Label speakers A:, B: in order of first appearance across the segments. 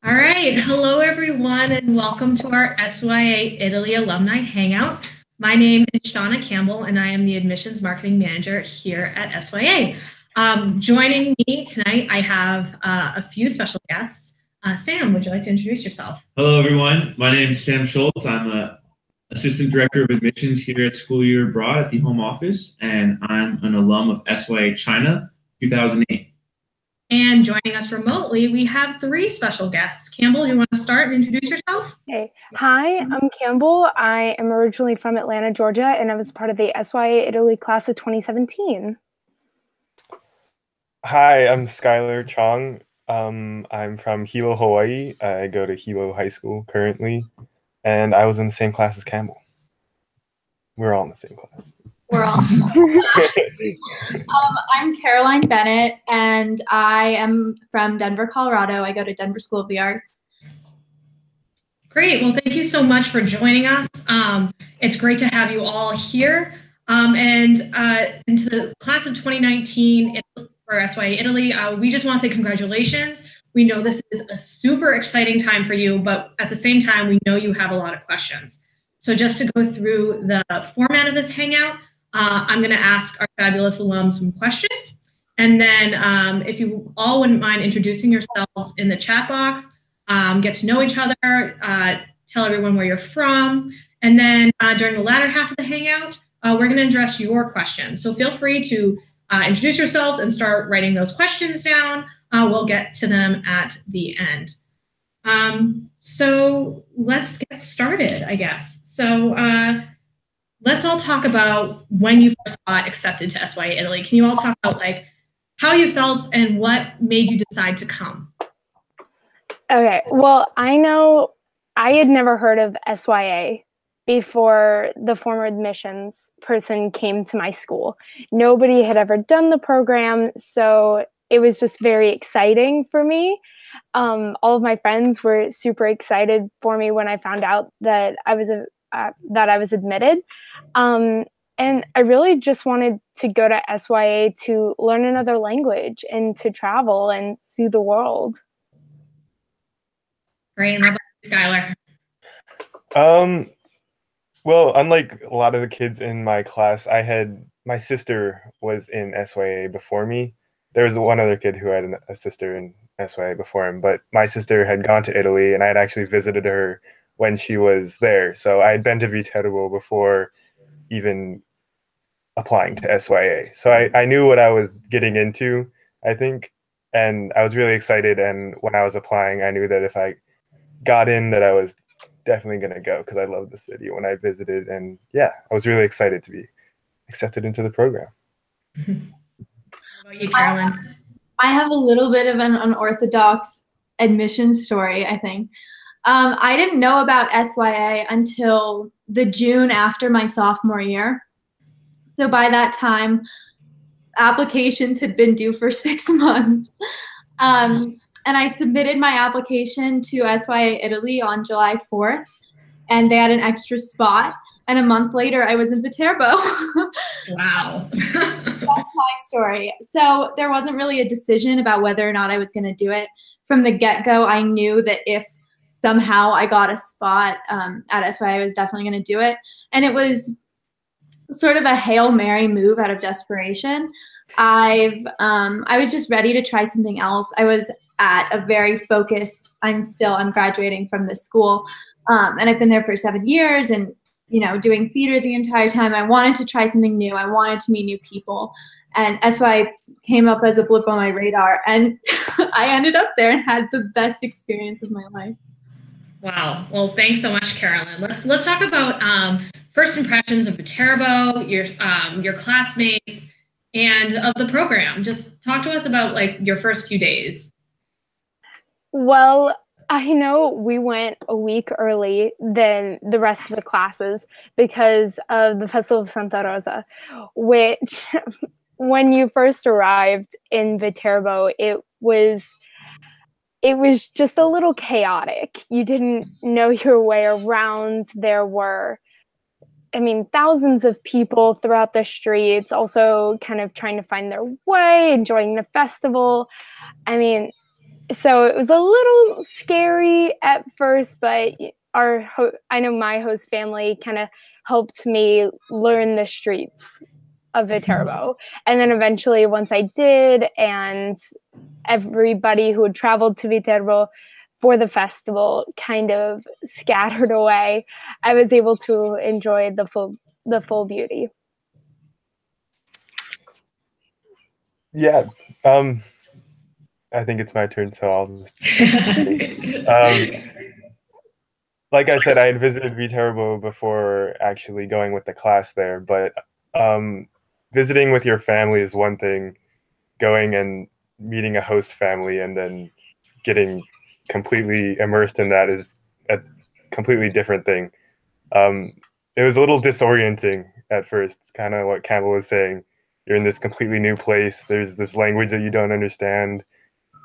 A: All right. Hello, everyone, and welcome to our SYA Italy Alumni Hangout. My name is Shauna Campbell, and I am the Admissions Marketing Manager here at SYA. Joining me tonight, I have a few special guests. Sam, would you like to introduce yourself?
B: Hello, everyone. My name is Sam Schultz. I'm an Assistant Director of Admissions here at School Year Abroad at the Home Office, and I'm an alum of SYA China 2008.
A: And joining us remotely, we have three special guests. Campbell, you want to start and introduce yourself?
C: Hey. Hi, I'm Campbell. I am originally from Atlanta, Georgia, and I was part of the SYA Italy class of 2017.
D: Hi, I'm Skylar Chong. I'm from Hilo, Hawaii. I go to Hilo High School currently, and I was in the same class as Campbell. We're all in the same class.
E: We're all. I'm Caroline Bennett, and I am from Denver, Colorado. I go to Denver School of the Arts.
A: Great. Well, thank you so much for joining us. It's great to have you all here. And into the class of 2019 for SYA Italy, we just want to say congratulations. We know this is a super exciting time for you, but at the same time, we know you have a lot of questions. So just to go through the format of this Hangout, I'm going to ask our fabulous alums some questions. And then if you all wouldn't mind introducing yourselves in the chat box, get to know each other, tell everyone where you're from. And then during the latter half of the Hangout, we're going to address your questions. So feel free to introduce yourselves and start writing those questions down. We'll get to them at the end. So let's get started, I guess. So let's all talk about when you first got accepted to SYA Italy. Can you all talk about like how you felt and what made you decide to come?
C: Okay, well, I know I had never heard of SYA before the former admissions person came to my school. Nobody had ever done the program, so it was just very exciting for me. All of my friends were super excited for me when I found out that I was admitted. And I really just wanted to go to SYA to learn another language and to travel and see the world.
A: Great. And how about you, Skylar?
D: Well, unlike a lot of the kids in my class, my sister was in SYA before me. There was one other kid who had a sister in SYA before him, but my sister had gone to Italy, and I had actually visited her when she was there. So I had been to Viterbo before even applying to SYA. So I knew what I was getting into, I think, and I was really excited. And when I was applying, I knew that if I got in, that I was definitely going to go because I loved the city when I visited. And yeah, I was really excited to be accepted into the program.
A: How about you, Caroline?
E: I have a little bit of an unorthodox admission story, I think. I didn't know about SYA until the June after my sophomore year. So by that time, applications had been due for 6 months. And I submitted my application to SYA Italy on July 4th, and they had an extra spot. And a month later, I was in Viterbo.
A: Wow.
E: That's my story. So there wasn't really a decision about whether or not I was going to do it. From the get-go, I knew that if somehow I got a spot at SYA, I was definitely going to do it. And it was sort of a Hail Mary move out of desperation. I was just ready to try something else. I was at a very focused, I'm graduating from this school, and I've been there for 7 years and, you know, doing theater the entire time. I wanted to try something new. I wanted to meet new people. And SYA came up as a blip on my radar, and I ended up there and had the best experience of my life.
A: Wow. Well, thanks so much, Carolyn. Let's talk about first impressions of Viterbo, your classmates, and of the program. Just talk to us about like your first few days.
C: Well, I know we went a week early than the rest of the classes because of the Festival of Santa Rosa, which when you first arrived in Viterbo, it was just a little chaotic. You didn't know your way around. There were, thousands of people throughout the streets, also kind of trying to find their way, enjoying the festival. so it was a little scary at first, but I know my host family kind of helped me learn the streets of Viterbo. And then eventually, once I did, and everybody who had traveled to Viterbo for the festival kind of scattered away, I was able to enjoy the full beauty.
D: Yeah. I think it's my turn, so I'll just like I said, I had visited Viterbo before actually going with the class there, but visiting with your family is one thing. Going and meeting a host family and then getting completely immersed in that is a completely different thing. It was a little disorienting at first, kind of what Campbell was saying. You're in this completely new place. There's this language that you don't understand,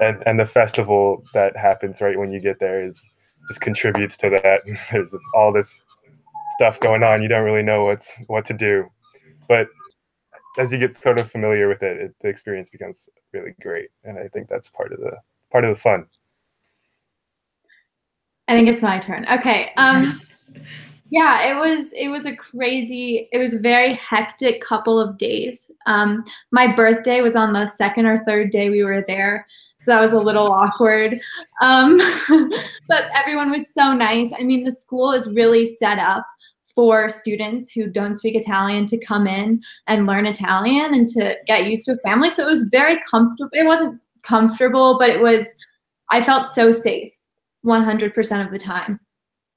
D: and the festival that happens right when you get there is just contributes to that. There's all this stuff going on. You don't really know what to do, but as you get sort of familiar with it, the experience becomes really great, and I think that's part of the fun.
E: I think it's my turn. Okay. Yeah, it was a very hectic couple of days. My birthday was on the second or third day we were there, so that was a little awkward. But everyone was so nice. I mean, the school is really set up for students who don't speak Italian to come in and learn Italian and to get used to a family. So it was very comfortable. It wasn't comfortable, but I felt so safe 100% of the time.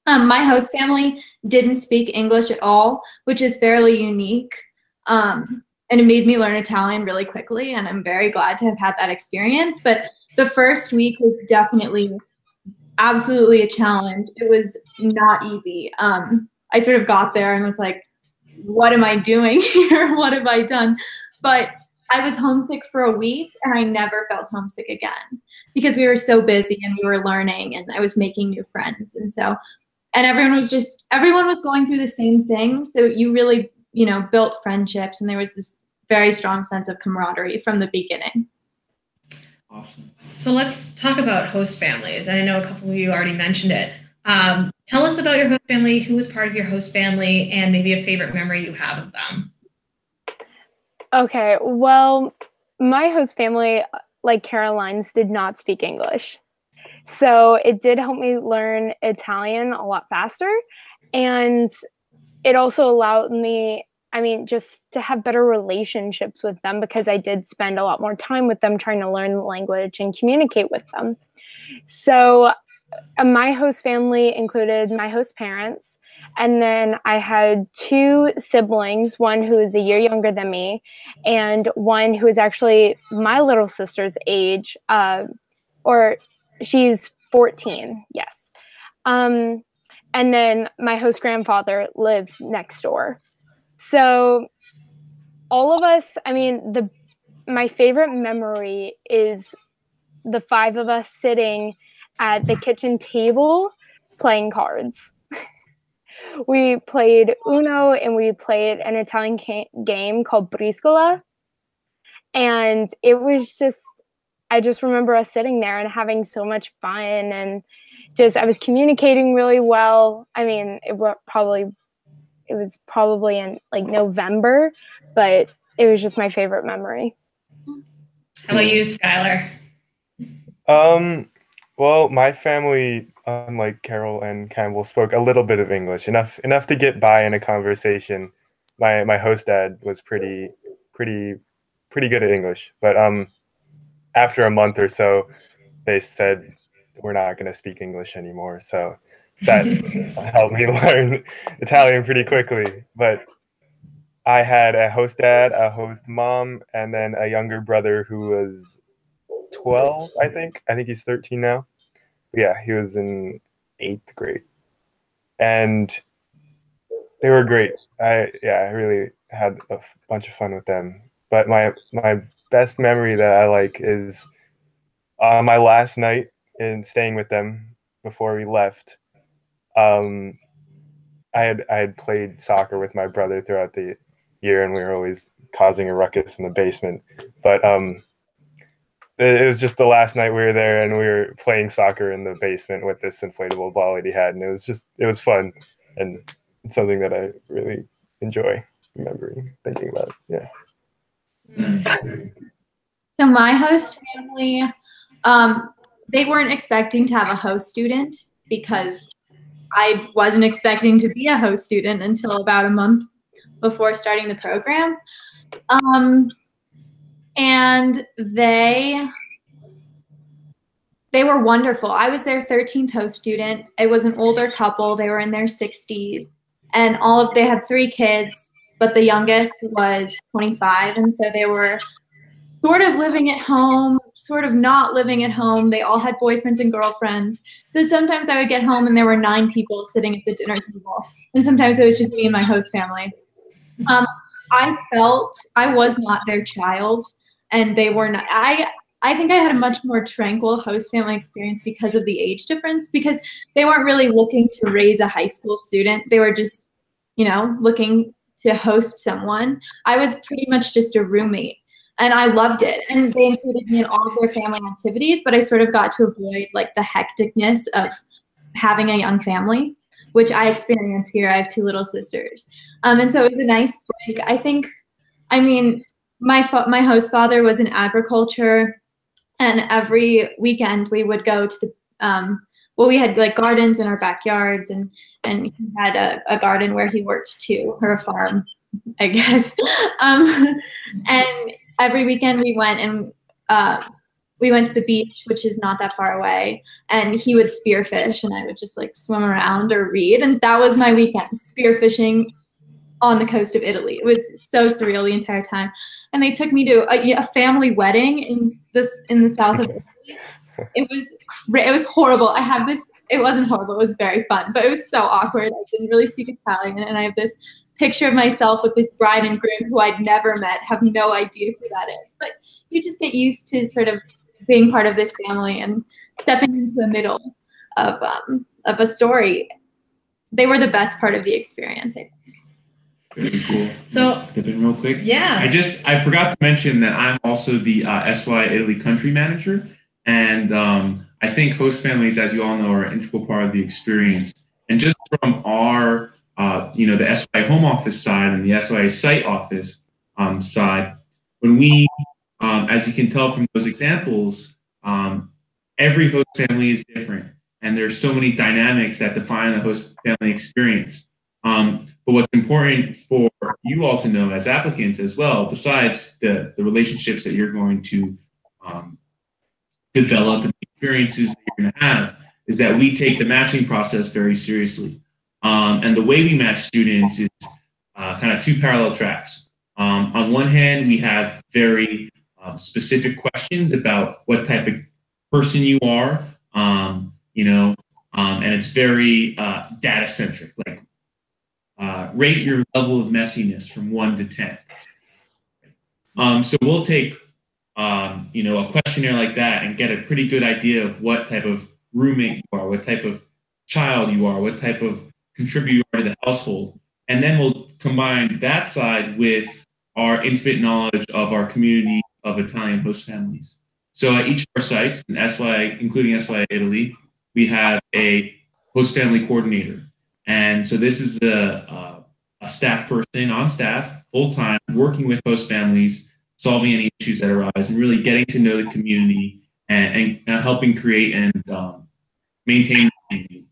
E: My host family didn't speak English at all, which is fairly unique. And it made me learn Italian really quickly, and I'm very glad to have had that experience. But the first week was definitely absolutely a challenge. It was not easy. I sort of got there and was like, what am I doing here? What have I done? But I was homesick for a week, and I never felt homesick again because we were so busy and we were learning, and I was making new friends. And everyone was going through the same thing. So you really, built friendships, and there was this very strong sense of camaraderie from the beginning.
A: Awesome. So let's talk about host families. And I know a couple of you already mentioned it. Tell us about your host family, who was part of your host family, and maybe a favorite memory you have of them.
C: Okay, well, my host family, like Caroline's, did not speak English. So it did help me learn Italian a lot faster. And it also allowed me, just to have better relationships with them, because I did spend a lot more time with them trying to learn the language and communicate with them. So my host family included my host parents, and then I had two siblings, one who is a year younger than me, and one who is actually my little sister's age, or she's 14, yes. And then my host grandfather lives next door. So all of us, my favorite memory is the five of us sitting at the kitchen table playing cards. We played Uno, and we played an Italian game called Briscola. And it was I just remember us sitting there and having so much fun, and I was communicating really well. It was probably in like November, but it was just my favorite memory.
A: How about you, Skylar?
D: Well, my family, unlike Carol and Campbell, spoke a little bit of English, enough to get by in a conversation. My host dad was pretty good at English, but after a month or so, they said we're not going to speak English anymore. So that helped me learn Italian pretty quickly. But I had a host dad, a host mom, and then a younger brother who was 12, I think. I think he's 13 now. But yeah, he was in 8th grade. And they were great. I really had a bunch of fun with them. But my best memory that I like is my last night in staying with them before we left. I had played soccer with my brother throughout the year, and we were always causing a ruckus in the basement. But it was just the last night we were there, and we were playing soccer in the basement with this inflatable ball that he had, and it was fun, and it's something that I really enjoy remembering, thinking about. Yeah.
E: So my host family, they weren't expecting to have a host student because I wasn't expecting to be a host student until about a month before starting the program. And they were wonderful. I was their 13th host student. It was an older couple. They were in their 60s, and they had 3 kids, but the youngest was 25, and so they were sort of living at home, sort of not living at home. They all had boyfriends and girlfriends. So sometimes I would get home and there were 9 people sitting at the dinner table, and sometimes it was just me and my host family. I felt I was not their child, and they were not. I think I had a much more tranquil host family experience because of the age difference, because they weren't really looking to raise a high school student. They were just, looking to host someone. I was pretty much just a roommate, and I loved it. And they included me in all of their family activities, but I sort of got to avoid like the hecticness of having a young family, which I experience here. I have 2 little sisters. And so it was a nice break. My host father was in agriculture, and every weekend we would go to the, we had like gardens in our backyards, and he had a garden where he worked too, or a farm, I guess. And every weekend we went to the beach, which is not that far away, and he would spearfish, and I would just like swim around or read, and that was my weekend, spearfishing on the coast of Italy. It was so surreal the entire time. And they took me to a family wedding in the south of Italy. It was horrible. It wasn't horrible, it was very fun, but it was so awkward. I didn't really speak Italian, and I have this picture of myself with this bride and groom who I'd never met, have no idea who that is. But you just get used to sort of being part of this family and stepping into the middle of a story. They were the best part of the experience, I think.
B: Very cool.
A: So,
B: just step in real quick.
A: Yeah.
B: I forgot to mention that I'm also the SYA Italy country manager, and I think host families, as you all know, are an integral part of the experience. And just from our, the SYA home office side and the SYA site office side, when we, as you can tell from those examples, every host family is different, and there's so many dynamics that define a host family experience. But what's important for you all to know as applicants as well, besides the relationships that you're going to develop and the experiences that you're going to have, is that we take the matching process very seriously. And the way we match students is kind of 2 parallel tracks. On one hand, we have very specific questions about what type of person you are, and it's very data-centric, like rate your level of messiness from 1 to 10. So we'll take, a questionnaire like that and get a pretty good idea of what type of roommate you are, what type of child you are, what type of contributor you are to the household. And then we'll combine that side with our intimate knowledge of our community of Italian host families. So at each of our sites, in SYA, including SYA Italy, we have a host family coordinator. And so this is a staff person on staff, full-time, working with host families, solving any issues that arise, and really getting to know the community and helping create and maintain the community.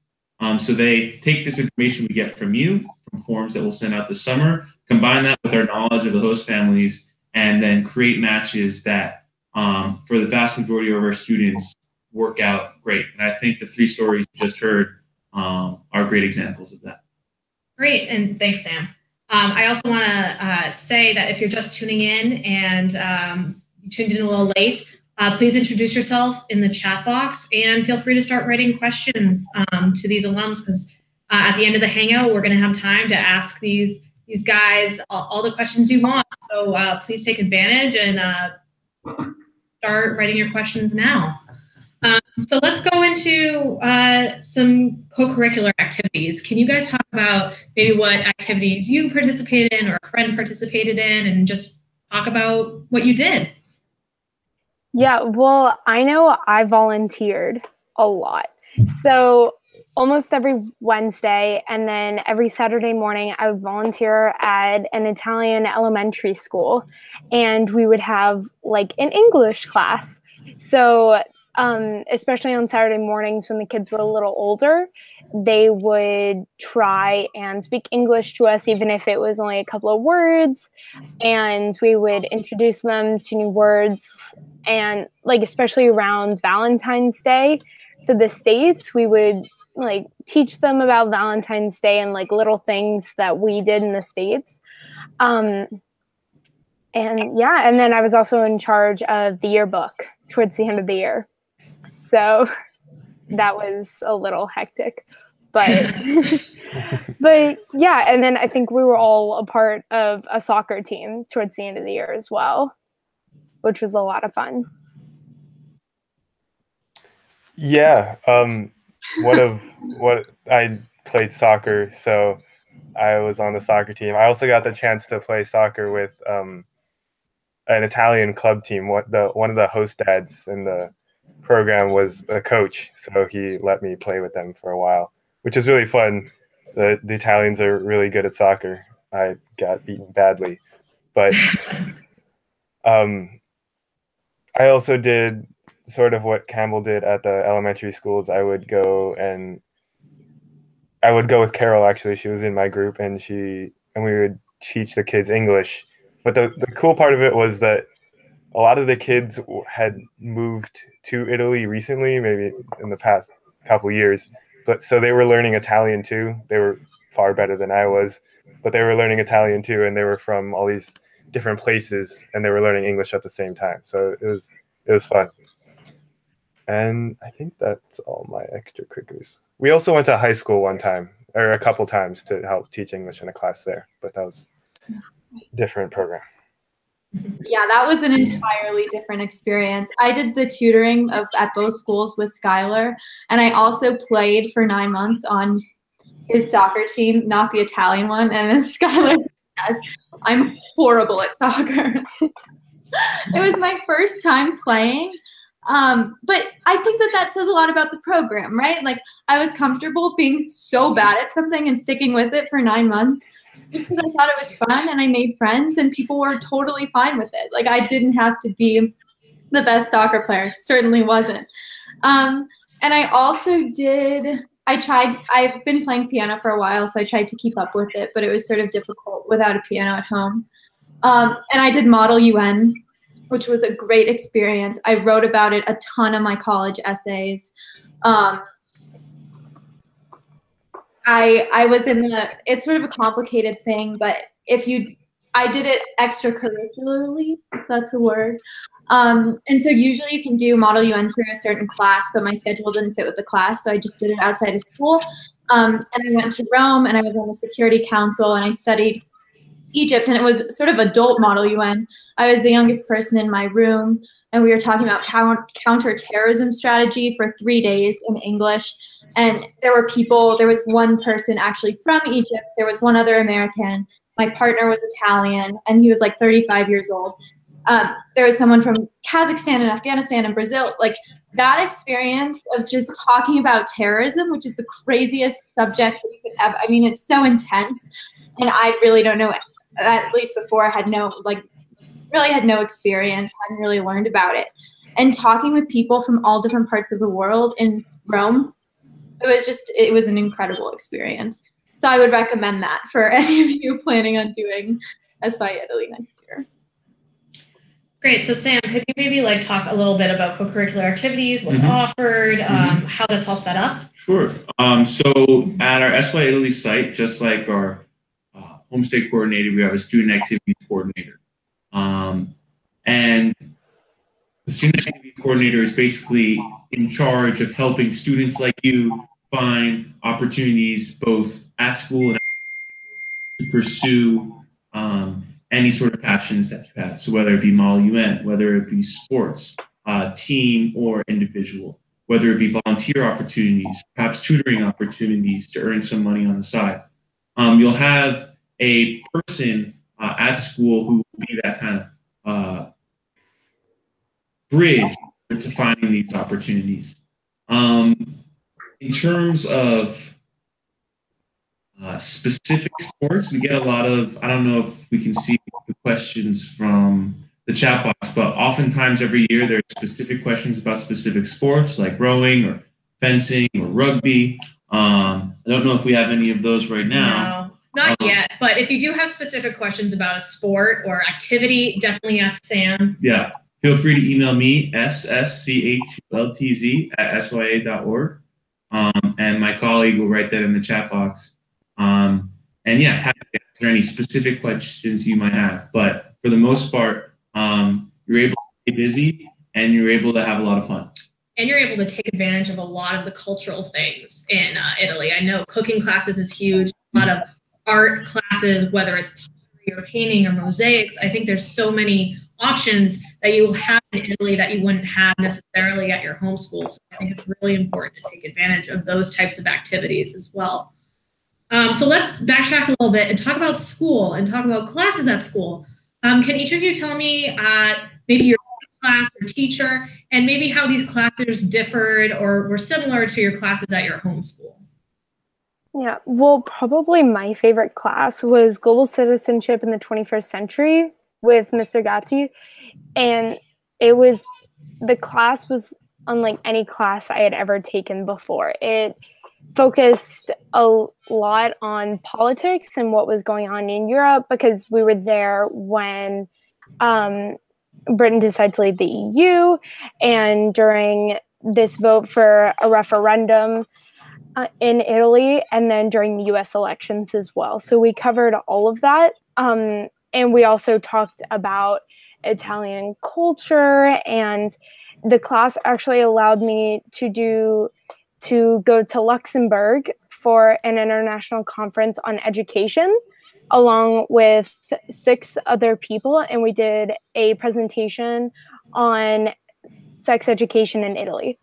B: So they take this information we get from you, from forms that we'll send out this summer, combine that with our knowledge of the host families, and then create matches that, for the vast majority of our students, work out great. And I think the 3 stories you just heard are great examples of that.
A: Great, and thanks, Sam. I also want to say that if you're just tuning in and you tuned in a little late, please introduce yourself in the chat box and feel free to start writing questions to these alums, because at the end of the Hangout, we're going to have time to ask these guys all the questions you want. So please take advantage and start writing your questions now. So let's go into some co-curricular activities. Can you guys talk about maybe what activities you participated in or a friend participated in, and just talk about what you did?
C: Yeah, well, I know I volunteered a lot. So almost every Wednesday and then every Saturday morning, I would volunteer at an Italian elementary school, and we would have like an English class. So, especially on Saturday mornings when the kids were a little older, they would try and speak English to us, even if it was only a couple of words, and we would introduce them to new words. And like, especially around Valentine's Day for the States, we would like teach them about Valentine's Day and like little things that we did in the States. And yeah, and then I was also in charge of the yearbook towards the end of the year. So that was a little hectic. But but yeah, and then I think we were all a part of a soccer team towards the end of the year as well, which was a lot of fun.
D: Yeah, what I played soccer, so I was on the soccer team. I also got the chance to play soccer with an Italian club team. One of the host dads in the program was a coach, so he let me play with them for a while, which is really fun. The Italians are really good at soccer. I got beaten badly, but I also did sort of what Campbell did at the elementary schools. I would go with Carol. Actually, she was in my group, and we would teach the kids English. But the cool part of it was that a lot of the kids had moved to Italy recently, maybe in the past couple years. But so they were learning Italian too. They were far better than I was, but they were learning Italian too, and they were from all these different places, and they were learning English at the same time. So it was fun. And I think that's all my extracurriculars. We also went to high school one time, or a couple times, to help teach English in a class there, but that was a different program.
E: Yeah, that was an entirely different experience. I did the tutoring at both schools with Skylar, and I also played for 9 months on his soccer team, not the Italian one. And as Skylar says, I'm horrible at soccer. It was my first time playing. But I think that says a lot about the program, right? Like, I was comfortable being so bad at something and sticking with it for 9 months just because I thought it was fun, and I made friends and people were totally fine with it. Like, I didn't have to be the best soccer player, certainly wasn't. And I also I've been playing piano for a while, so I tried to keep up with it, but it was sort of difficult without a piano at home. And I did Model UN, which was a great experience. I wrote about it a ton of my college essays. I was it's sort of a complicated thing, but I did it extracurricularly, if that's a word. And so usually you can do Model UN through a certain class, but my schedule didn't fit with the class, so I just did it outside of school. And I went to Rome, and I was on the Security Council, and I studied Egypt, and it was sort of adult Model UN. I was the youngest person in my room, and we were talking about counterterrorism strategy for 3 days in English. And there was one person actually from Egypt, there was one other American, my partner was Italian, and he was like 35 years old. There was someone from Kazakhstan and Afghanistan and Brazil. Like, that experience of just talking about terrorism, which is the craziest subject that you could ever, I mean, it's so intense, and I really don't know, at least before, I had really had no experience, hadn't really learned about it. And talking with people from all different parts of the world in Rome, it was an incredible experience. So I would recommend that for any of you planning on doing SYA Italy next year.
A: Great. So Sam, could you maybe talk a little bit about co-curricular activities, what's offered, how that's all set up?
B: Sure. So at our SYA Italy site, just like our homestay coordinator, we have a student activities coordinator. And the student activities coordinator is basically in charge of helping students like you find opportunities both at school and to pursue any sort of passions that you have. So whether it be Model UN, whether it be sports, team or individual, whether it be volunteer opportunities, perhaps tutoring opportunities to earn some money on the side. You'll have a person at school who will be that kind of bridge to finding these opportunities. In terms of specific sports, we get a lot of, I don't know if we can see the questions from the chat box, but oftentimes every year there are specific questions about specific sports like rowing or fencing or rugby. I don't know if we have any of those right now.
A: No, not yet. But if you do have specific questions about a sport or activity, definitely ask Sam.
B: Yeah. Feel free to email me, sschultz@sya.org. And my colleague will write that in the chat box. And yeah, happy to answer any specific questions you might have. But for the most part, you're able to stay busy and you're able to have a lot of fun.
A: And you're able to take advantage of a lot of the cultural things in Italy. I know cooking classes is huge, a lot of art classes, whether it's pottery or painting or mosaics. I think there's so many options that you will have in Italy that you wouldn't have necessarily at your home school. So I think it's really important to take advantage of those types of activities as well. So let's backtrack a little bit and talk about school and talk about classes at school. Can each of you tell me maybe your class or teacher and maybe how these classes differed or were similar to your classes at your home school?
C: Yeah, well, probably my favorite class was Global Citizenship in the 21st Century with Mr. Gatti. And the class was unlike any class I had ever taken before. It focused a lot on politics and what was going on in Europe because we were there when Britain decided to leave the EU and during this vote for a referendum in Italy and then during the US elections as well. So we covered all of that. And we also talked about Italian culture, and the class actually allowed me to go to Luxembourg for an international conference on education along with 6 other people, and we did a presentation on sex education in Italy.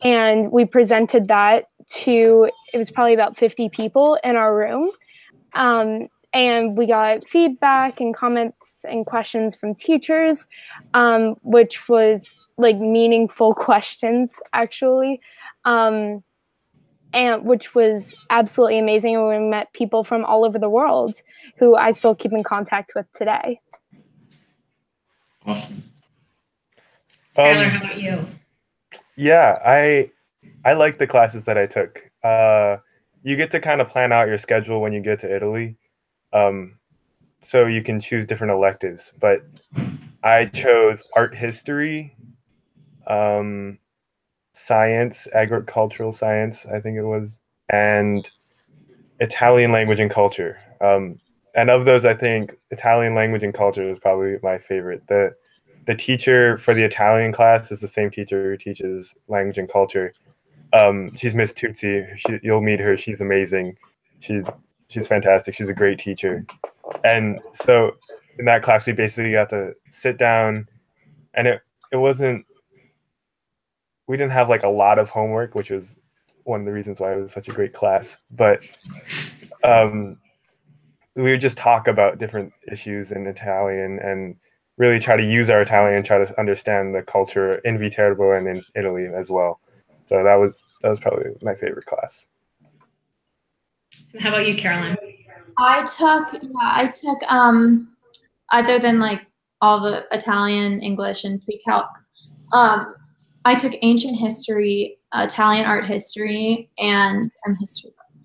C: And we presented that to, it was probably about 50 people in our room. And we got feedback and comments and questions from teachers, which was like meaningful questions, actually, and which was absolutely amazing. And we met people from all over the world who I still keep in contact with today.
B: Awesome.
A: Skylar, how about you?
D: Yeah, I like the classes that I took. You get to kind of plan out your schedule when you get to Italy. So you can choose different electives, but I chose art history, science, agricultural science, I think it was, and Italian language and culture. And of those, I think Italian language and culture is probably my favorite. The teacher for the Italian class is the same teacher who teaches language and culture. She's Miss Tutsi. You'll meet her. She's amazing. She's fantastic. She's a great teacher. And so in that class, we basically got to sit down, and it wasn't, we didn't have like a lot of homework, which was one of the reasons why it was such a great class. But we would just talk about different issues in Italian and really try to use our Italian, try to understand the culture in Viterbo and in Italy as well. So that was probably my favorite class.
A: And how about you, Caroline?
E: I took other than like all the Italian, English, and pre-calc, I took ancient history, Italian art history, and history books.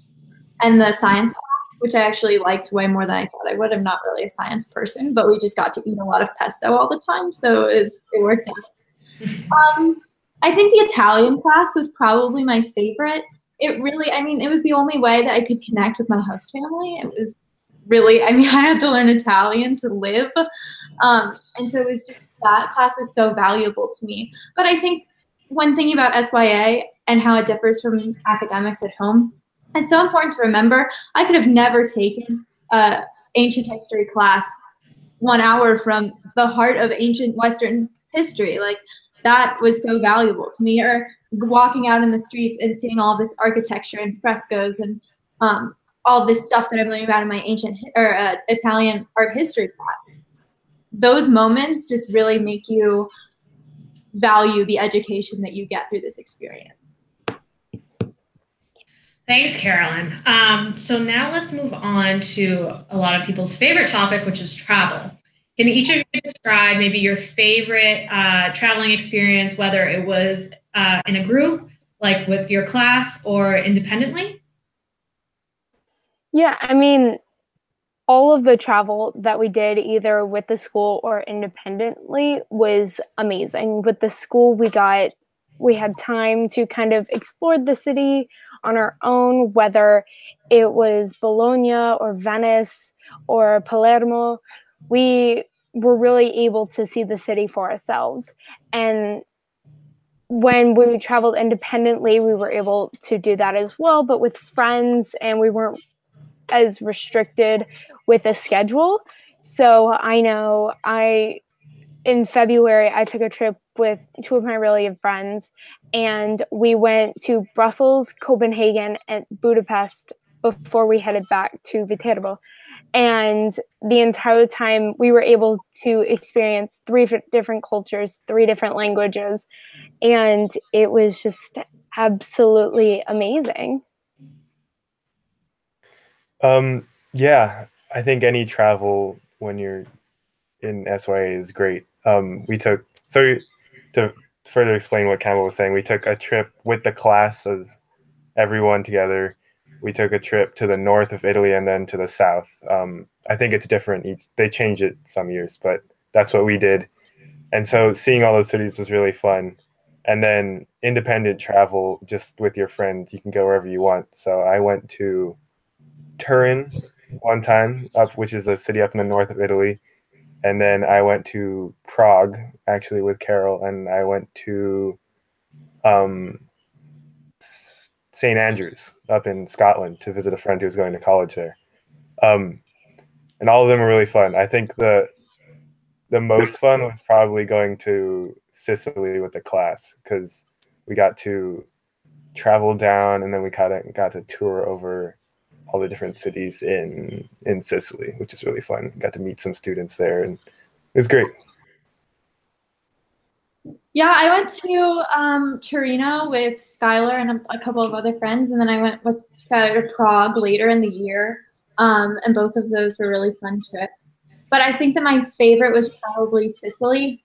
E: And the science class, which I actually liked way more than I thought I would. I'm not really a science person, but we just got to eat a lot of pesto all the time, so it worked out. I think the Italian class was probably my favorite. It really, I mean, it was the only way that I could connect with my host family. It was really, I mean, I had to learn Italian to live. And so it was just, that class was so valuable to me. But I think one thing about SYA and how it differs from academics at home, it's so important to remember, I could have never taken an ancient history class 1 hour from the heart of ancient Western history. Like, that was so valuable to me. Or walking out in the streets and seeing all this architecture and frescoes and all this stuff that I'm learning about in my ancient or Italian art history class. Those moments just really make you value the education that you get through this experience.
A: Thanks, Carolyn. So now let's move on to a lot of people's favorite topic, which is travel. Can each of you describe maybe your favorite traveling experience, whether it was in a group, like with your class, or independently?
C: Yeah, I mean, all of the travel that we did, either with the school or independently, was amazing. With the school, we had time to kind of explore the city on our own, whether it was Bologna or Venice or Palermo. We were really able to see the city for ourselves. And when we traveled independently, we were able to do that as well, but with friends, and we weren't as restricted with a schedule. So I know in February, I took a trip with two of my really good friends, and we went to Brussels, Copenhagen, and Budapest before we headed back to Viterbo. And the entire time we were able to experience 3 different cultures, 3 different languages, and it was just absolutely amazing.
D: Yeah, I think any travel when you're in SYA is great. To further explain what Campbell was saying, we took a trip with the class as everyone together. We took a trip to the north of Italy and then to the south. I think it's different. They change it some years, but that's what we did. And so seeing all those cities was really fun. And then independent travel, just with your friends, you can go wherever you want. So I went to Turin one time, which is a city up in the north of Italy. And then I went to Prague, actually, with Carol, and I went to St. Andrews up in Scotland to visit a friend who was going to college there. And all of them were really fun. I think the most fun was probably going to Sicily with the class, because we got to travel down and then we kind of got to tour over all the different cities in Sicily, which is really fun. Got to meet some students there, and it was great.
E: Yeah, I went to Torino with Skylar and a couple of other friends, and then I went with Skylar to Prague later in the year, and both of those were really fun trips. But I think that my favorite was probably Sicily.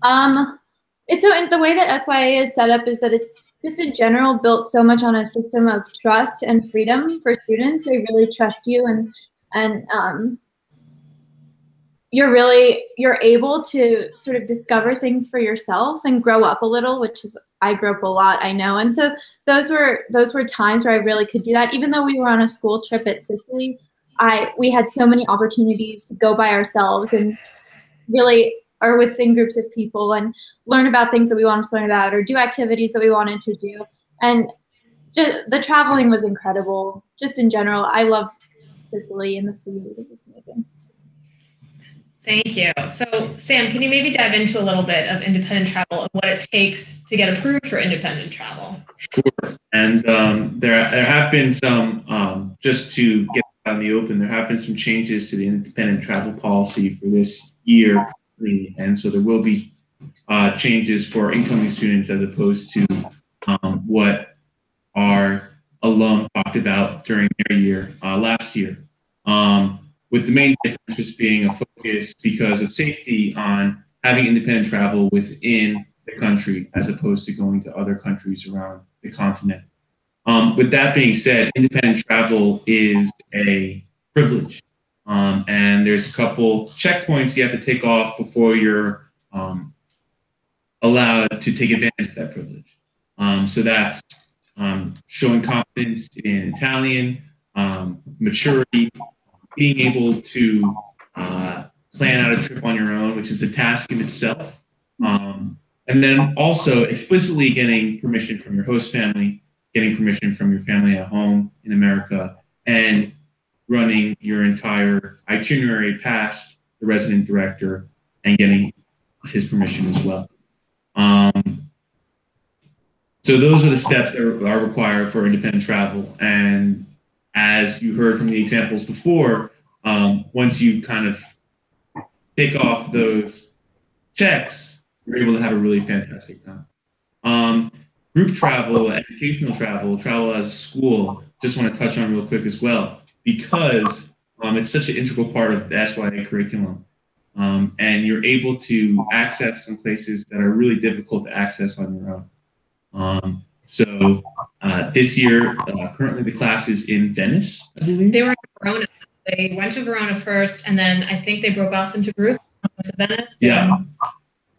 E: And the way that SYA is set up is that it's just in general built so much on a system of trust and freedom for students. They really trust you, and you're able to sort of discover things for yourself and grow up a little, which is, I grew up a lot, I know. And so those were times where I really could do that. Even though we were on a school trip at Sicily, we had so many opportunities to go by ourselves and really are within groups of people and learn about things that we wanted to learn about or do activities that we wanted to do. And the traveling was incredible. Just in general, I love Sicily and the food. It was amazing.
A: Thank you. So, Sam, can you maybe dive into a little bit of independent travel and what it takes to get approved for independent travel?
B: Sure. And there have been some, just to get out in the open, there have been some changes to the independent travel policy for this year. And so there will be changes for incoming students as opposed to what our alum talked about during their year last year. With the main difference just being a focus because of safety on having independent travel within the country as opposed to going to other countries around the continent. With that being said, independent travel is a privilege. And there's a couple checkpoints you have to take off before you're allowed to take advantage of that privilege. So that's showing competence in Italian, maturity, being able to plan out a trip on your own, which is a task in itself. And then also explicitly getting permission from your host family, getting permission from your family at home in America, and running your entire itinerary past the resident director and getting his permission as well. So those are the steps that are required for independent travel. And as you heard from the examples before, once you kind of take off those checks, we're able to have a really fantastic time. Group travel, educational travel, travel as a school, just want to touch on real quick as well, because it's such an integral part of the SYA curriculum. And you're able to access some places that are really difficult to access on your own. So this year, currently the class is in Venice, I believe.
A: They were in Verona. They went to Verona first, and then I think they broke off into groups to Venice.
B: Yeah.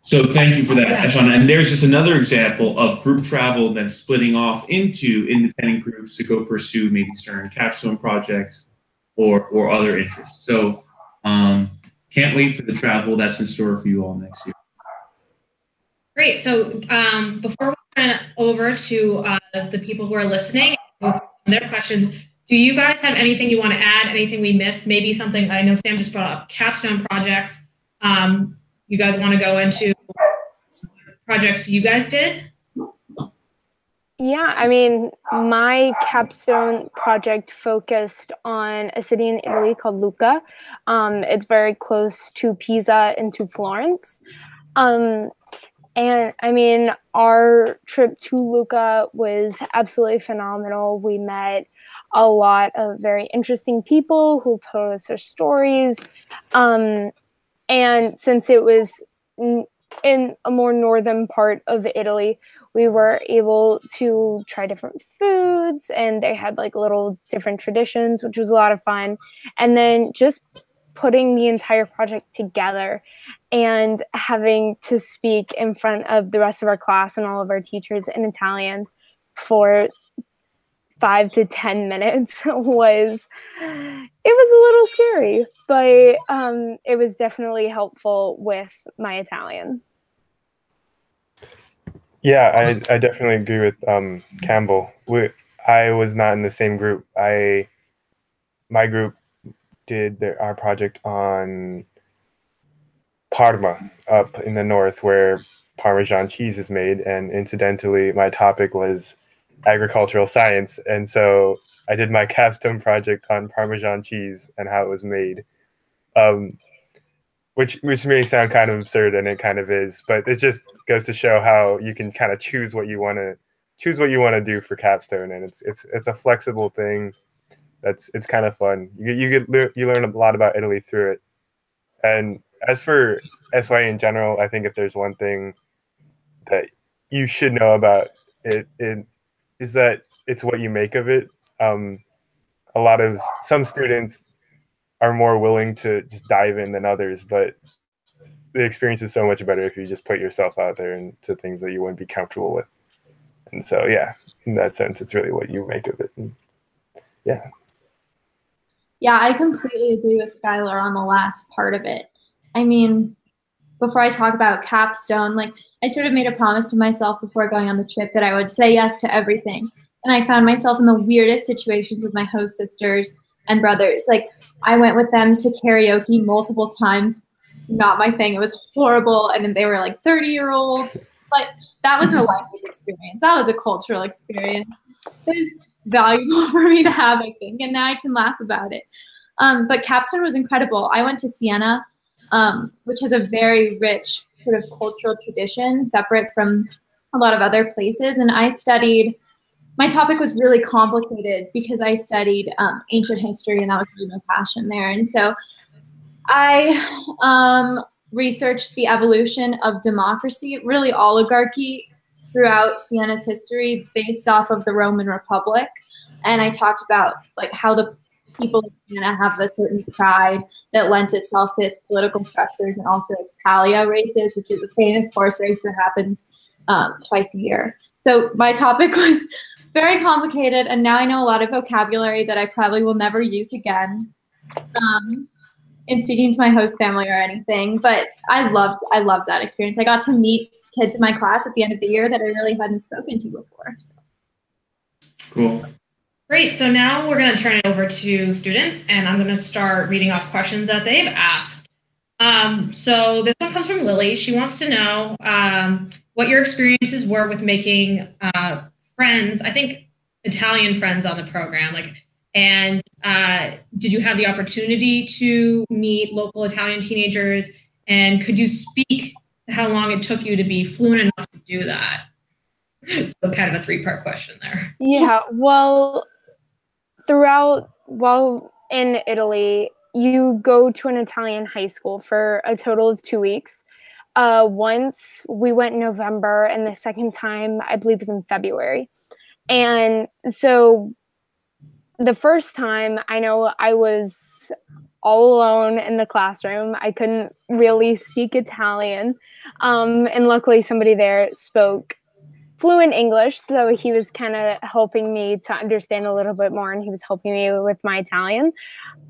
B: So thank you for that, Sean. And there's just another example of group travel then splitting off into independent groups to go pursue maybe certain capstone projects or other interests. So can't wait for the travel that's in store for you all next year.
A: Great. So before we turn it over to the people who are listening, their questions, do you guys have anything you want to add? Anything we missed? Maybe something, I know Sam just brought up capstone projects. You guys want to go into projects you guys did?
C: Yeah, I mean, my capstone project focused on a city in Italy called Lucca. It's very close to Pisa and to Florence. And I mean, our trip to Lucca was absolutely phenomenal. We met a lot of very interesting people who told us their stories. And since it was in a more northern part of Italy, we were able to try different foods, and they had like little different traditions, which was a lot of fun. And then just putting the entire project together and having to speak in front of the rest of our class and all of our teachers in Italian for 5 to 10 minutes was a little scary, but it was definitely helpful with my Italian.
D: Yeah, I definitely agree with Campbell. I was not in the same group. My group did our project on Parma, up in the north where Parmesan cheese is made, and incidentally, my topic was agricultural science, and so I did my capstone project on Parmesan cheese and how it was made, which may sound kind of absurd, and it kind of is, but it just goes to show how you can kind of choose what you want to do for capstone, and it's a flexible thing. It's kind of fun. You learn a lot about Italy through it. And as for SYA in general, I think if there's one thing that you should know about it is that it's what you make of it. Some students are more willing to just dive in than others, but the experience is so much better if you just put yourself out there into things that you wouldn't be comfortable with. And so, yeah, in that sense, it's really what you make of it. And yeah.
E: Yeah, I completely agree with Skylar on the last part of it. I mean, before I talk about capstone, like I sort of made a promise to myself before going on the trip that I would say yes to everything. And I found myself in the weirdest situations with my host sisters and brothers. Like I went with them to karaoke multiple times. Not my thing. It was horrible. And then they were like 30-year-olds. But that wasn't a language experience. That was a cultural experience. It was valuable for me to have, I think. And now I can laugh about it. But capstone was incredible. I went to Siena, which has a very rich sort of cultural tradition, separate from a lot of other places. And my topic was really complicated because I studied ancient history, and that was really my passion there. And so I researched the evolution of democracy, really oligarchy, throughout Siena's history based off of the Roman Republic. And I talked about like how the people of Siena have this certain pride that lends itself to its political structures and also its palio races, which is a famous horse race that happens twice a year. So my topic was very complicated, and now I know a lot of vocabulary that I probably will never use again in speaking to my host family or anything. But I loved that experience. I got to meet kids in my class at the end of the year that I really hadn't spoken to before. So.
B: Cool.
A: Great. So now we're going to turn it over to students, and I'm going to start reading off questions that they've asked. So this one comes from Lily. She wants to know what your experiences were with making friends, I think Italian friends on the program. And did you have the opportunity to meet local Italian teenagers? And could you speak how long it took you to be fluent enough to do that. So kind of a three-part question there.
C: Yeah, well, while in Italy, you go to an Italian high school for a total of 2 weeks. Once we went in November, and the second time, I believe, was in February. And so the first time, I know I was all alone in the classroom. I couldn't really speak Italian. And luckily, somebody there spoke fluent English, so he was kind of helping me to understand a little bit more, and he was helping me with my Italian.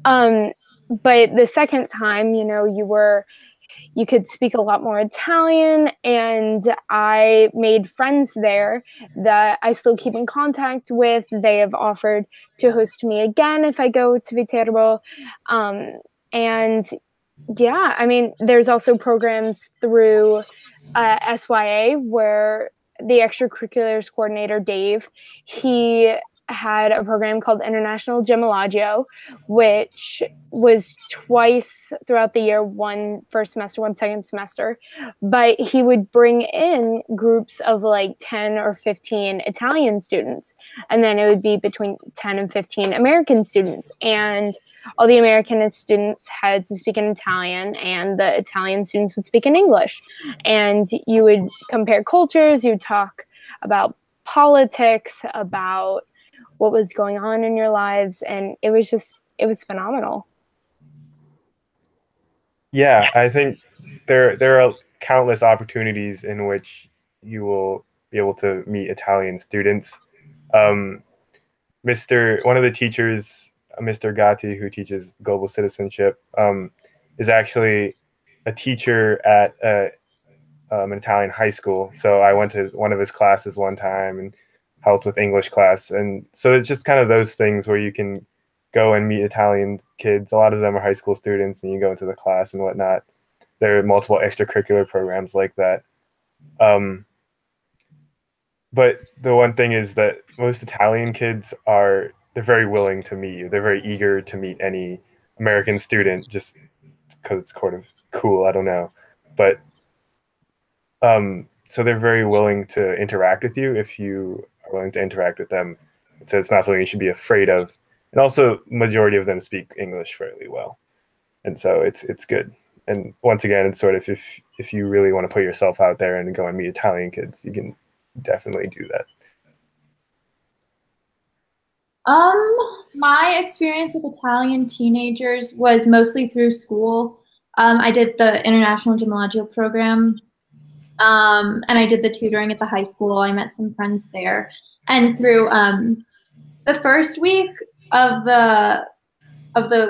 C: But the second time, you could speak a lot more Italian, and I made friends there that I still keep in contact with. They have offered to host me again if I go to Viterbo. And yeah, I mean, there's also programs through SYA where the extracurriculars coordinator, Dave, he had a program called International Gemellagio, which was twice throughout the year, one first semester, one second semester. But he would bring in groups of like 10 or 15 Italian students, and then it would be between 10 and 15 American students. And all the American students had to speak in Italian, and the Italian students would speak in English. And you would compare cultures, you'd talk about politics, about what was going on in your lives, and it was phenomenal.
D: Yeah, I think there are countless opportunities in which you will be able to meet Italian students. One of the teachers, Mr. Gatti, who teaches global citizenship, is actually a teacher at an Italian high school. So I went to one of his classes one time and helped with English class. And so it's just kind of those things where you can go and meet Italian kids. A lot of them are high school students, and you go into the class and whatnot. There are multiple extracurricular programs like that. But the one thing is that most Italian kids they're very willing to meet you. They're very eager to meet any American student just because it's sort of cool. I don't know. But so they're very willing to interact with you if you are willing to interact with them. So it's not something you should be afraid of. And also, majority of them speak English fairly well, and so it's good. And once again, it's sort of if you really want to put yourself out there and go and meet Italian kids, you can definitely do that.
E: My experience with Italian teenagers was mostly through school. I did the International Gemellagio program, and I did the tutoring at the high school. I met some friends there, and through the first week of the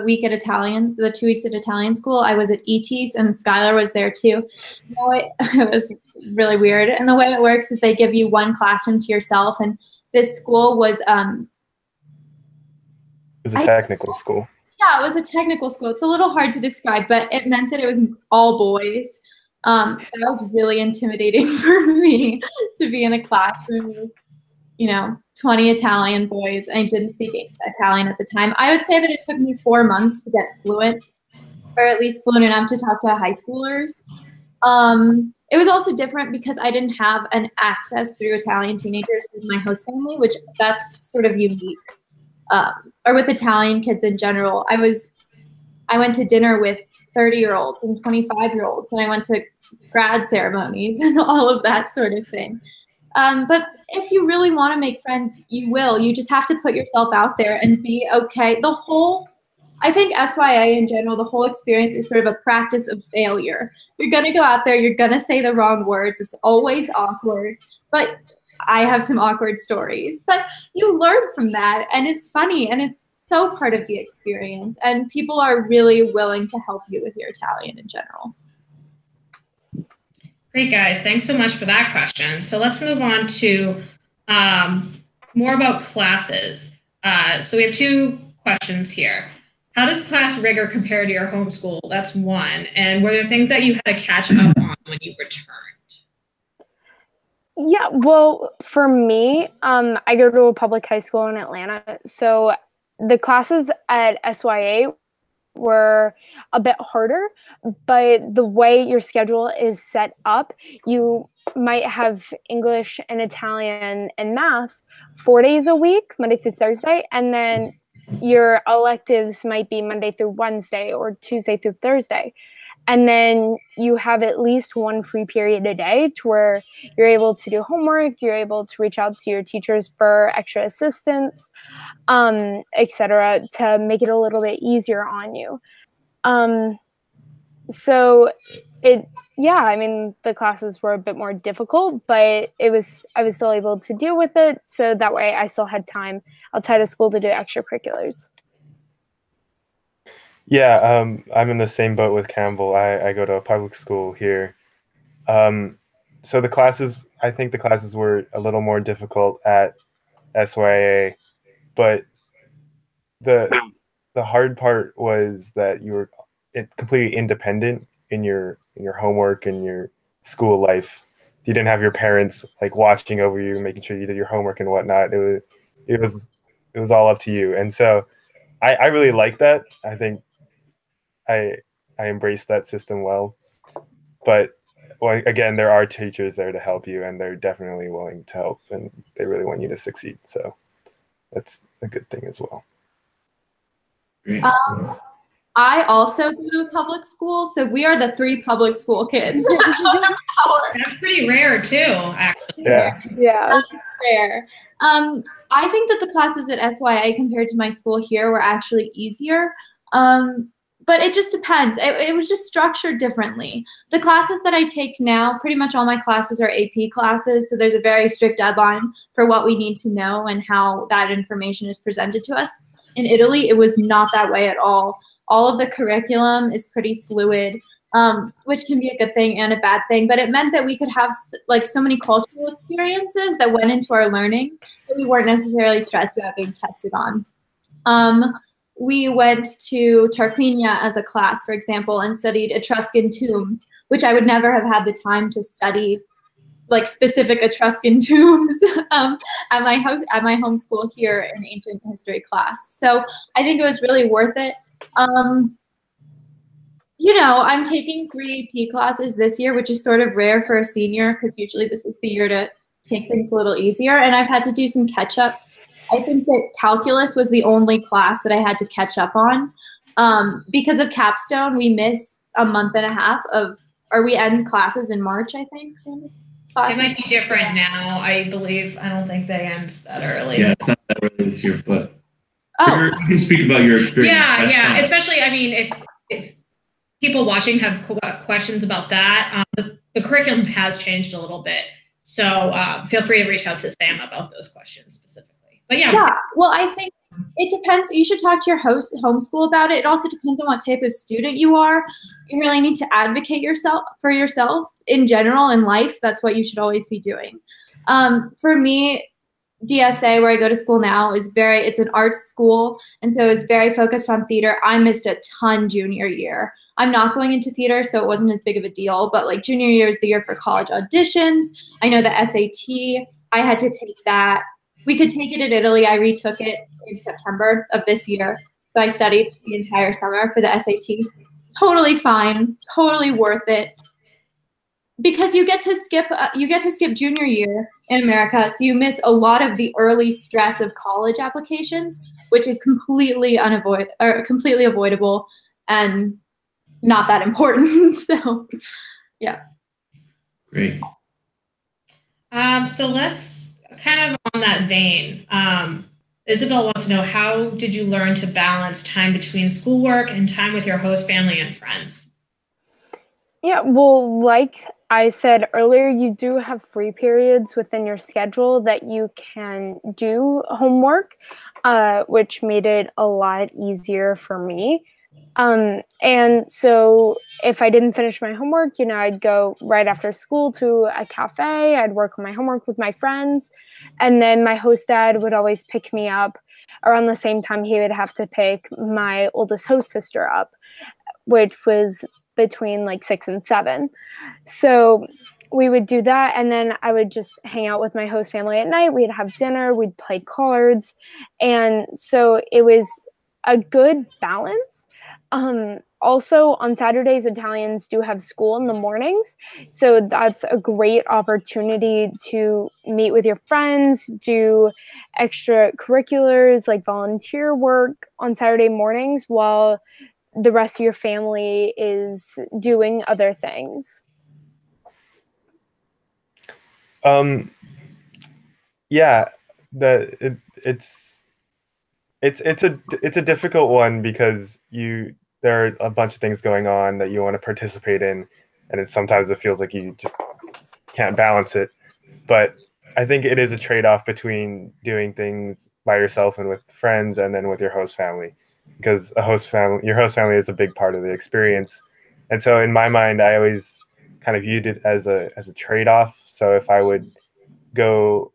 E: week at the 2 weeks at Italian school, I was at ETs, and Skylar was there too. It was really weird. And the way it works is they give you one classroom to yourself, and this school was
D: It was a technical school.
E: Yeah, it was a technical school. It's a little hard to describe, but it meant that it was all boys. That was really intimidating for me to be in a classroom with, 20 Italian boys. I didn't speak Italian at the time. I would say that it took me 4 months to get fluent, or at least fluent enough to talk to high schoolers. It was also different because I didn't have an access through Italian teenagers with my host family, which that's sort of unique. Or with Italian kids in general. I went to dinner with 30-year-olds and 25-year-olds, and I went to grad ceremonies and all of that sort of thing. But if you really want to make friends, you will. You just have to put yourself out there and be okay. I think SYA in general, the whole experience is sort of a practice of failure. You're going to go out there, you're going to say the wrong words. It's always awkward, but I have some awkward stories, but you learn from that, and it's funny, and it's so part of the experience, and people are really willing to help you with your Italian in general.
A: Great, guys. Thanks so much for that question. So let's move on to more about classes. So we have 2 questions here. How does class rigor compare to your homeschool? That's one. And were there things that you had to catch up on when you returned?
C: Yeah, well, for me, I go to a public high school in Atlanta. So the classes at SYA were a bit harder, but the way your schedule is set up, you might have English and Italian and math 4 days a week, Monday through Thursday, and then your electives might be Monday through Wednesday or Tuesday through Thursday. And then you have at least one free period a day to where you're able to do homework, you're able to reach out to your teachers for extra assistance, etc., to make it a little bit easier on you. So I mean, the classes were a bit more difficult, but I was still able to deal with it. So that way I still had time outside of school to do extracurriculars.
D: Yeah, I'm in the same boat with Campbell. I go to a public school here. So I think the classes were a little more difficult at SYA, but the hard part was that you were completely independent in your homework and your school life. You didn't have your parents like watching over you, making sure you did your homework and whatnot. It was all up to you, and so I really like that. I think I embrace that system well. But again, there are teachers there to help you, and they're definitely willing to help, and they really want you to succeed. So that's a good thing as well.
E: I also go to a public school, so we are the 3 public school kids.
A: That's pretty rare too, actually.
D: Yeah.
E: That's rare. I think that the classes at SYA compared to my school here were actually easier. But it just depends. It was just structured differently. The classes that I take now, pretty much all my classes are AP classes, so there's a very strict deadline for what we need to know and how that information is presented to us. In Italy, it was not that way at all. All of the curriculum is pretty fluid, which can be a good thing and a bad thing, but it meant that we could have like so many cultural experiences that went into our learning that we weren't necessarily stressed about being tested on. We went to Tarquinia as a class, for example, and studied Etruscan tombs, which I would never have had the time to study, like specific Etruscan tombs at my home school here in ancient history class. So I think it was really worth it. You know, I'm taking 3 AP classes this year, which is sort of rare for a senior because usually this is the year to take things a little easier, and I've had to do some catch up. I think that calculus was the only class that I had to catch up on. Because of capstone, we miss a month and a half or we end classes in March, I think.
A: It might be different now, I believe. I don't think they end that early.
B: Yeah, it's not that early this year, but you can speak about your experience.
A: Yeah. Especially, I mean, if people watching have questions about that, the curriculum has changed a little bit. So feel free to reach out to Sam about those questions specifically. But yeah.
E: Well, I think it depends. You should talk to your homeschool about it. It also depends on what type of student you are. You really need to advocate for yourself in general in life. That's what you should always be doing. For me, DSA, where I go to school now, it's an arts school, and so it's very focused on theater. I missed a ton junior year. I'm not going into theater, so it wasn't as big of a deal, but like junior year is the year for college auditions. I know the SAT, I had to take that. We could take it in Italy. I retook it in September of this year. So I studied the entire summer for the SAT. Totally fine, totally worth it. Because you get to skip junior year in America, so you miss a lot of the early stress of college applications, which is completely avoidable and not that important. So, yeah.
B: Great.
A: So let's kind of on that vein. Isabel wants to know, how did you learn to balance time between schoolwork and time with your host family and friends?
C: Yeah, well, like I said earlier, you do have free periods within your schedule that you can do homework, which made it a lot easier for me. And so if I didn't finish my homework, I'd go right after school to a cafe. I'd work on my homework with my friends. And then my host dad would always pick me up around the same time he would have to pick my oldest host sister up, which was between like 6 and 7. So we would do that. And then I would just hang out with my host family at night. We'd have dinner, we'd play cards. And so it was a good balance. Also, on Saturdays, Italians do have school in the mornings. So that's a great opportunity to meet with your friends, do extracurriculars like volunteer work on Saturday mornings while the rest of your family is doing other things.
D: Yeah, it's a difficult one because there are a bunch of things going on that you want to participate in, and sometimes it feels like you just can't balance it. But I think it is a trade-off between doing things by yourself and with friends, and then with your host family, because your host family is a big part of the experience. And so in my mind, I always kind of viewed it as a trade-off. So if I would go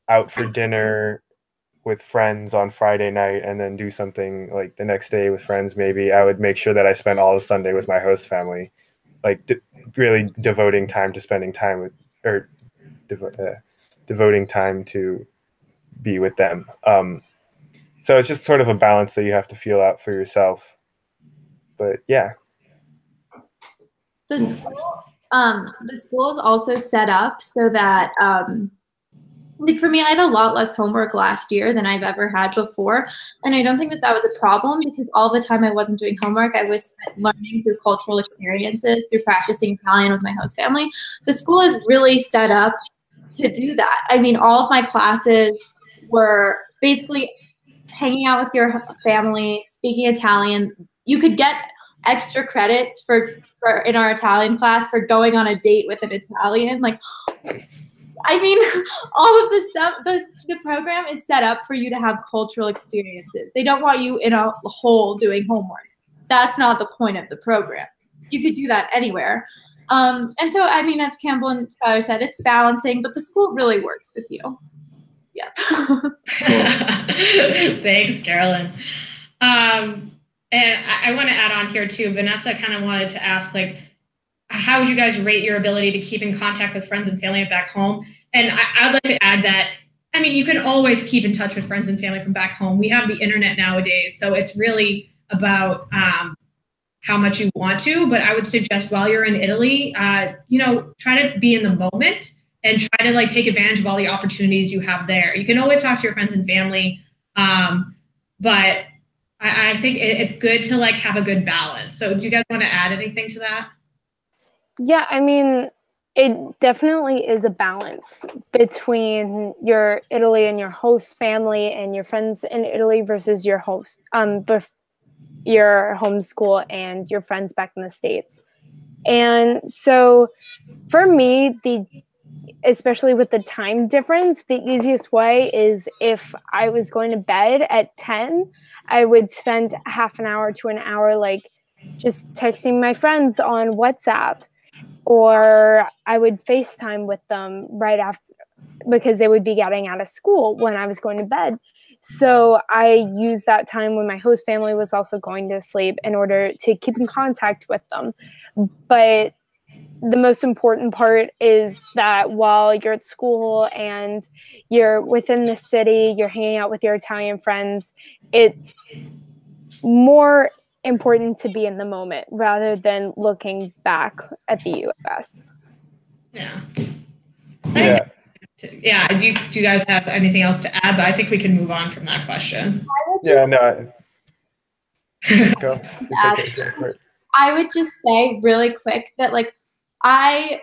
D: out for dinner with friends on Friday night and then do something like the next day with friends, maybe I would make sure that I spent all of Sunday with my host family, like really devoting time to spending time with, or devoting time to be with them. So it's just sort of a balance that you have to feel out for yourself. But yeah.
E: The school is also set up so that like for me, I had a lot less homework last year than I've ever had before. And I don't think that that was a problem because all the time I wasn't doing homework, I was learning through cultural experiences, through practicing Italian with my host family. The school is really set up to do that. I mean, all of my classes were basically hanging out with your family, speaking Italian. You could get extra credits for in our Italian class for going on a date with an Italian. Like, I mean, all of the stuff, the program is set up for you to have cultural experiences. They don't want you in a hole doing homework. That's not the point of the program. You could do that anywhere. And so, I mean, as Campbell and Skylar said, it's balancing, but the school really works with you. Yeah.
A: Thanks, Carolyn. And I want to add on here too. Vanessa kind of wanted to ask, like, how would you guys rate your ability to keep in contact with friends and family back home? And I'd like to add that, I mean, you can always keep in touch with friends and family from back home. We have the internet nowadays, so it's really about how much you want to. But I would suggest while you're in Italy, try to be in the moment and try to like take advantage of all the opportunities you have there. You can always talk to your friends and family, but I think it's good to like have a good balance. So do you guys want to add anything to that?
C: Yeah, I mean, it definitely is a balance between your Italy and your host family and your friends in Italy versus your your homeschool and your friends back in the States. And so for me, especially with the time difference, the easiest way is if I was going to bed at 10, I would spend half an hour to an hour like just texting my friends on WhatsApp, or I would FaceTime with them right after because they would be getting out of school when I was going to bed. So I used that time when my host family was also going to sleep in order to keep in contact with them. But the most important part is that while you're at school and you're within the city, you're hanging out with your Italian friends, it's more important to be in the moment rather than looking back at the US.
A: Yeah.
D: Yeah.
A: Do you guys have anything else to add? But I think we can move on from that question.
D: Yeah, no. Go.
E: I would just say really quick that like I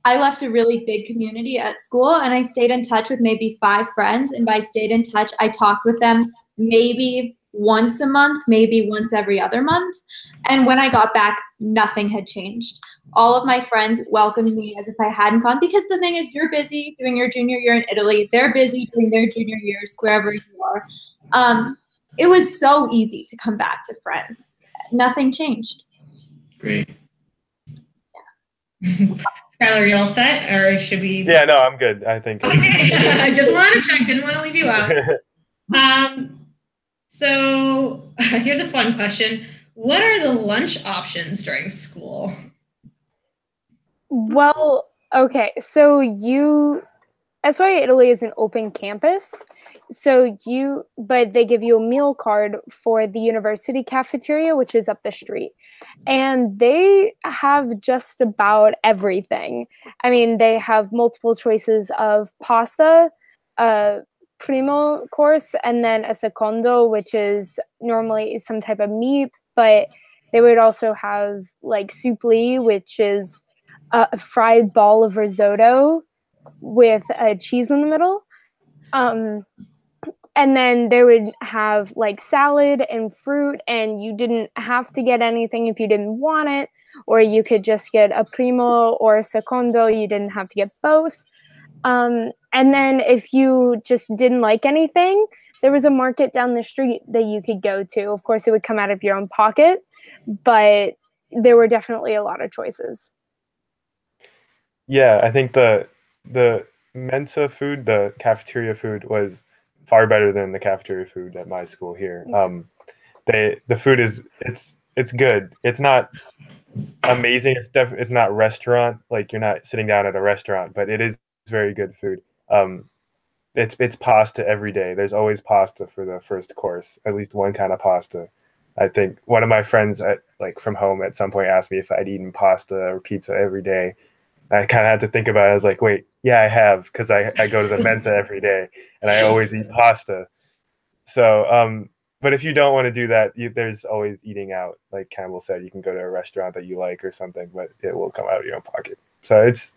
E: left a really big community at school and I stayed in touch with maybe 5 friends. And by stayed in touch, I talked with them maybe once a month, maybe once every other month. And when I got back, nothing had changed. All of my friends welcomed me as if I hadn't gone, because the thing is, you're busy doing your junior year in Italy. They're busy doing their junior years wherever you are. It was so easy to come back to friends. Nothing changed.
B: Great.
A: Yeah. Skylar, you all set, or should we?
D: Yeah, no, I'm good. I think.
A: Okay. I just wanted to check. Didn't want to leave you out. So here's a fun question. What are the lunch options during school?
C: Well, okay. So SYA Italy is an open campus. but they give you a meal card for the university cafeteria, which is up the street. And they have just about everything. I mean, they have multiple choices of pasta, primo course, and then a secondo, which is normally some type of meat, but they would also have like supli, which is a fried ball of risotto with a cheese in the middle. And then they would have like salad and fruit, and you didn't have to get anything if you didn't want it, or you could just get a primo or a secondo. You didn't have to get both. And then if you just didn't like anything, there was a market down the street that you could go to. Of course, it would come out of your own pocket, but there were definitely a lot of choices.
D: Yeah, I think the Mensa food, the cafeteria food, was far better than the cafeteria food at my school here. The food is it's good. It's not amazing. It's not restaurant, like you're not sitting down at a restaurant, but it is very good food. It's pasta every day. There's always pasta for the first course, at least one kind of pasta. I think one of my friends from home at some point asked me if I'd eaten pasta or pizza every day. I kind of had to think about it. I was like, wait, yeah, I have, because I go to the Mensa every day and I always eat pasta. So, but if you don't want to do that, there's always eating out. Like Campbell said, you can go to a restaurant that you like or something, but it will come out of your own pocket. So it's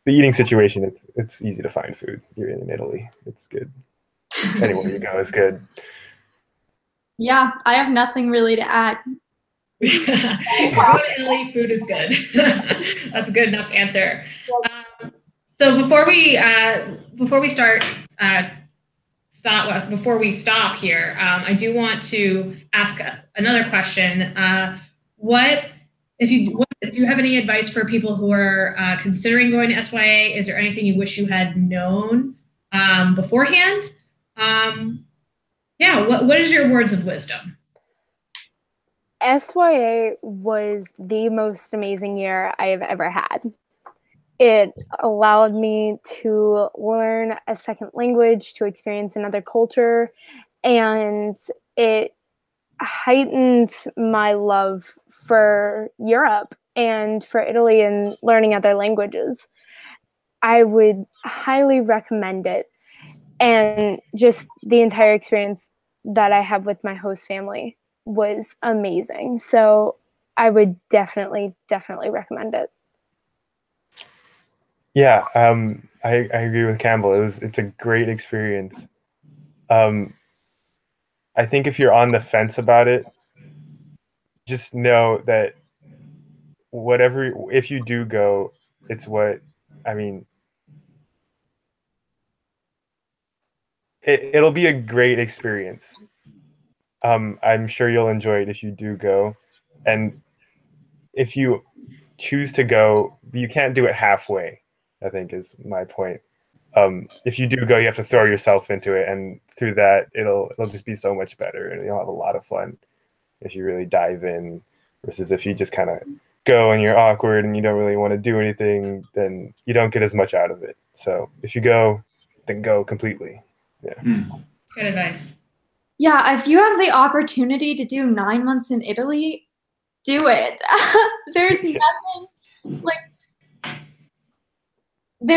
D: the eating situation. It's easy to find food. You're in Italy. It's good. Anywhere you go is good.
E: Yeah, I have nothing really to add.
A: Italy food is good. That's a good enough answer. So before we stop here, I do want to ask another question. Do you have any advice for people who are considering going to SYA? Is there anything you wish you had known beforehand? What is your words of wisdom?
C: SYA was the most amazing year I have ever had. It allowed me to learn a second language, to experience another culture, and it heightened my love for Europe and for Italy and learning other languages. I would highly recommend it. And just the entire experience that I had with my host family was amazing. So I would definitely recommend it.
D: Yeah, I agree with Campbell. It's a great experience. I think if you're on the fence about it, just know that if you do go, it'll be a great experience. I'm sure you'll enjoy it if you do go. And if you choose to go, you can't do it halfway, I think is my point. If you do go, you have to throw yourself into it, and through that, it'll just be so much better, and you'll have a lot of fun if you really dive in, versus if you just kind of go and you're awkward and you don't really want to do anything, then you don't get as much out of it. So if you go, then go completely. Yeah.
A: Good advice.
E: Yeah, if you have the opportunity to do 9 months in Italy, do it. There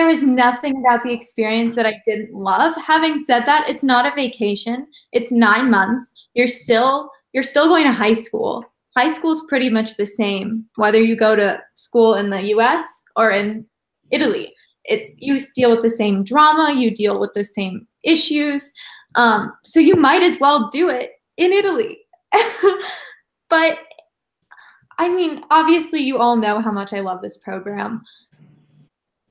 E: was nothing about the experience that I didn't love. Having said that, it's not a vacation. It's 9 months. You're still going to high school. High school's pretty much the same, whether you go to school in the US or in Italy. You deal with the same drama, you deal with the same issues. So you might as well do it in Italy. But I mean, obviously you all know how much I love this program.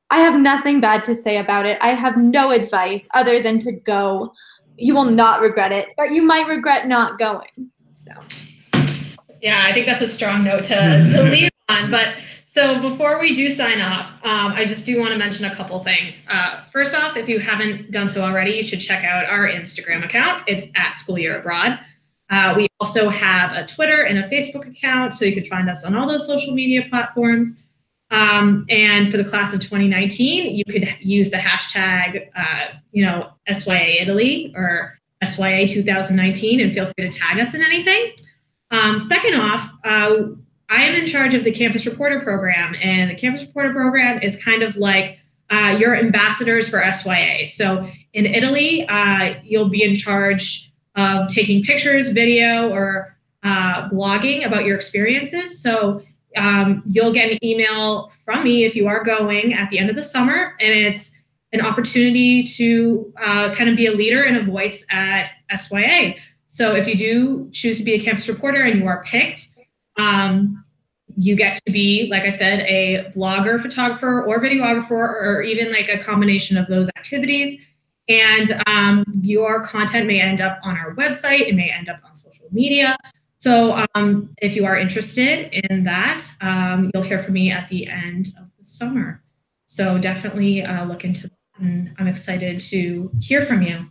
E: I have nothing bad to say about it. I have no advice other than to go. You will not regret it, but you might regret not going. So.
A: Yeah, I think that's a strong note to leave on. But so before we do sign off, I just do want to mention a couple things. First off, if you haven't done so already, you should check out our Instagram account. It's @SchoolYearAbroad. We also have a Twitter and a Facebook account, so you can find us on all those social media platforms. And for the class of 2019, you could use the hashtag, SYA Italy or SYA 2019 and feel free to tag us in anything. Second off, I am in charge of the Campus Reporter program, and the Campus Reporter program is kind of like your ambassadors for SYA. So in Italy, you'll be in charge of taking pictures, video, or blogging about your experiences. So you'll get an email from me if you are going at the end of the summer, and it's an opportunity to kind of be a leader and a voice at SYA. So if you do choose to be a campus reporter and you are picked, you get to be, like I said, a blogger, photographer, or videographer, or even like a combination of those activities. And your content may end up on our website, it may end up on social media. So if you are interested in that, you'll hear from me at the end of the summer. So definitely look into that, and I'm excited to hear from you.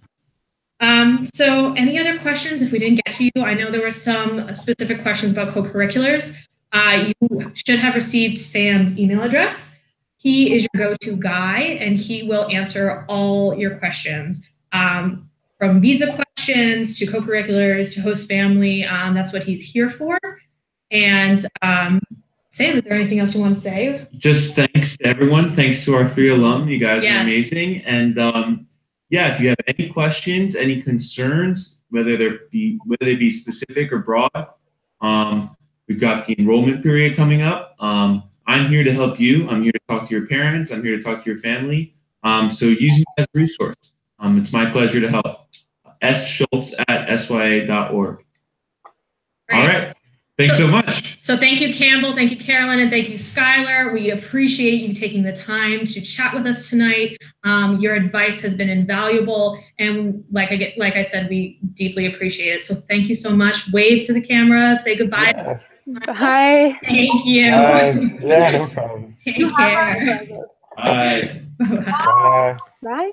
A: So any other questions if we didn't get to you? I know there were some specific questions about co-curriculars. You should have received Sam's email address. He is your go-to guy, and he will answer all your questions. From visa questions to co-curriculars to host family, that's what he's here for. And Sam, is there anything else you want to say?
B: Just thanks to everyone. Thanks to our 3 alum. You guys are amazing. And yeah, if you have any questions, any concerns, whether they be specific or broad, we've got the enrollment period coming up. I'm here to help you. I'm here to talk to your parents. I'm here to talk to your family. So use me as a resource. It's my pleasure to help. sschultz@sya.org. All right. Thanks so much.
A: So thank you, Campbell. Thank you, Carolyn. And thank you, Skylar. We appreciate you taking the time to chat with us tonight. Your advice has been invaluable. And like I said, we deeply appreciate it. So thank you so much. Wave to the camera. Say goodbye.
C: Yeah. Bye.
A: Thank you.
D: Yeah, no problem.
A: Take care.
B: Bye.
A: Bye.
C: Bye.